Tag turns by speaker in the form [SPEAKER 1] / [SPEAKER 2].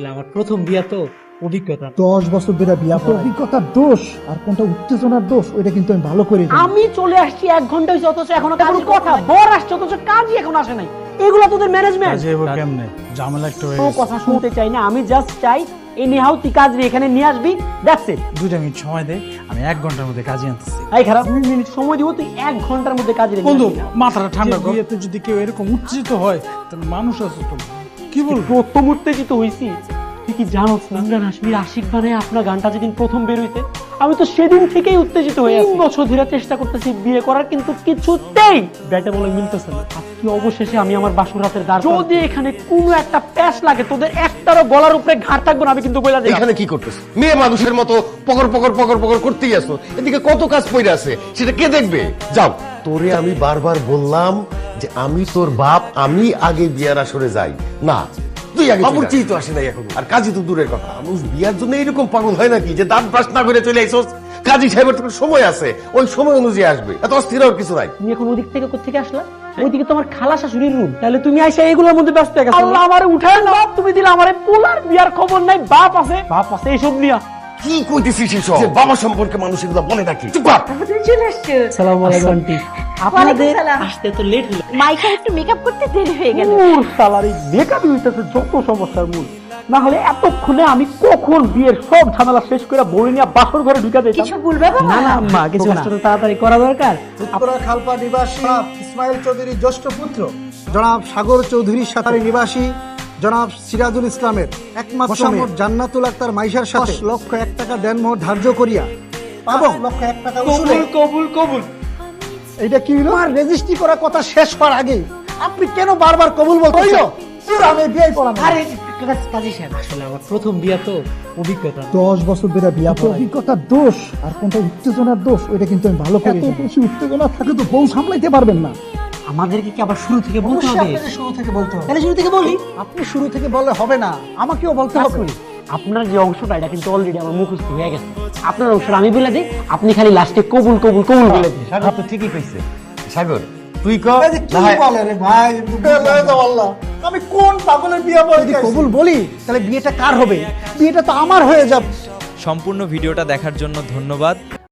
[SPEAKER 1] আমার প্রথম বিয়া তো অভিজ্ঞতা
[SPEAKER 2] 10 বছর ধরে বিয়া করা অভিজ্ঞতার দোষ আর কোনটা উত্তেজনার দোষ ওইটা কিন্তু আমি ভালো করে জানি।
[SPEAKER 3] আমি চলে আসছি 1 ঘন্টা হইছে অথচ এখনো কাজের কথা বর আসছে অথচ কাজই এখন আসে নাই। এগুলো তোদের ম্যানেজমেন্ট।
[SPEAKER 4] কেমনে ঝামেলা একটু
[SPEAKER 3] তো কথা শুনতে চাই না, আমি জাস্ট চাই এনি হাউ তুই কাজ এখানে নিয়ে আসবি, দ্যাটস ইট।
[SPEAKER 4] 2 মিনিট সময় দে, আমি 1 ঘন্টার মধ্যে কাজে আনতেছি।
[SPEAKER 3] এই খারাপ 2 মিনিট সময় দিব, তুই 1 ঘন্টার মধ্যে কাজ নিয়ে
[SPEAKER 4] বন্ধু
[SPEAKER 3] আসবি।
[SPEAKER 4] মাথাটা ঠান্ডা কর। বিয়েতে যদি কেউ এরকম উত্তেজিত হয় তাহলে মানুষ আছে তো কি বলবো।
[SPEAKER 3] প্রথম উত্তেজিত হইছি, তুই কি জানোস না ইমরান হাশমির আশিক বানায় আপনার গানটা যেদিন প্রথম বের হইছে আমি তো সেদিন থেকেই উত্তেজিত হয়ে আছি। 3 বছর ধরে চেষ্টা করতেছি বিয়ে করার, কিন্তু কিছুতেই ব্যাটে বলে মিলতেছে না। আজকে অবশেষে আমি আমার বাসর রাতের দ্বার, যদি এখানে কোনো একটা প্যাচ লাগে তোদের একটারও গলার উপরে ঘাট থাকবে না, আমি কিন্তু বলে দিলাম।
[SPEAKER 5] এখানে কি করতেছ? মেয়ে মানুষের মতো পকর পকর পকর পকর করতেই আসো, এদিকে কত কাজ পড়ে আছে, সেটা কে দেখবে? যাও, তোরে আমি বারবার বললাম যে আমি তোর বাপ, আমি আগে বিয়ার আসরে যাই না, তুই আগে অপরিচিত আসে নাই এখন, আর কাজী তো দূরের কথা। মানুষ বিয়ার জন্য এরকম পাগল হয় নাকি যে দাঁত ব্রাশ না করে চলে আইসোস? কাজী সাহেবের তো সময় আছে, ওই সময় অনুযায়ী আসবে, এত অস্থির হওয়ার কিছু নাই।
[SPEAKER 3] তুমি এখন ওদিক থেকে কোথেকে আসলা? ওইদিকে তোমার খালা শাশুড়ির রুম, তাহলে তুমি আইসা এগুলোর মধ্যে ব্যস্ত হয়ে গেছো। আল্লাহ আমারে উঠায় না, তুমি দিলে আমারে পোলার বিয়ার খবর নাই, বাপ আছে এইসব নিয়া।
[SPEAKER 5] কি কইতেছিস এসব? যে বাবা সম্পর্কে মানুষ এগুলো বলে নাকি? চুপ কর।
[SPEAKER 3] আসসালামু আলাইকুম আন্টি। আপনাদের আসতে তো লেট হলো।
[SPEAKER 6] মাইকের একটু মেকআপ করতে দেরি হয়ে গেল।
[SPEAKER 3] সালারি মেকআপ হইতেছে যত সমস্যার মূল। না হলে এতক্ষণে আমি কখন বিয়ের সব ঝামেলা শেষ করে বই নিয়ে বাসর ঘরে ঢুকে দিতাম।
[SPEAKER 6] কিছু বলবে বাবা?
[SPEAKER 3] না না আম্মা, কিছু না, তাড়াতাড়ি করা দরকার।
[SPEAKER 2] উত্তরা খালপা নিবাসী ইসমাইল চৌধুরীর জ্যেষ্ঠ পুত্র জনাব সাগর চৌধুরীর সাথে নিবাসী জনাব সিরাজুল ইসলামের একমাত্র মেয়ে জান্নাতুল আক্তার মাইশার সাথে 10 লক্ষ 1 টাকা দেনমোহর ধার্য করিয়া এবং 5 লক্ষ 1 টাকা উসুলে
[SPEAKER 3] কবুল।
[SPEAKER 2] এইটা কি হলো? আর রেজিস্ট্রি করার কথা শেষ হওয়ার আগে আপনি কেন বারবার কবুল বলতেছেন? পুরো আমি বিয়ে করাম।
[SPEAKER 1] আরে কাজী সাহেব, আসলে আমার প্রথম বিয়া তো অভিজ্ঞতা
[SPEAKER 2] 10 বছর ধরে বিয়া করা অভিজ্ঞতার দোষ আর কোনটা উত্তেজনার দোষ ওইটা কিন্তু আমি ভালো করে জানি। এত বেশি উত্তেজনা থাকলে তো বউ সামলাইতে পারবেন না।
[SPEAKER 3] আমাদেরকে কি আবার শুরু থেকে বলতে
[SPEAKER 2] অবশ্যই
[SPEAKER 3] হবে?
[SPEAKER 2] আপনাকে শুরু থেকে বলতে হবে।
[SPEAKER 3] তাহলে শুরু থেকে বলি।
[SPEAKER 2] আপনি শুরু থেকে বললে হবে না, আমাকেও বলতে হবে।
[SPEAKER 3] আপনার যে অংশটা এটা কিন্তু অলরেডি আমার মুখস্থ হয়ে গেছে। আপনার অংশটা আমি বলে দিই, আপনি খালি লাস্টে কবুল কবুল কবুল বলে দিন।
[SPEAKER 5] সাগর তো ঠিকই কইছে। সাগর তুই কর।
[SPEAKER 2] এই যে কি বলে রে ভাই, আল্লাহ, আমি কোন পাগলের বিয়ে বলে যদি কবুল বলি তাহলে বিয়েটা কার হবে? বিয়েটা তো আমার হয়ে যাবে।
[SPEAKER 7] সম্পূর্ণ ভিডিওটা দেখার জন্য ধন্যবাদ।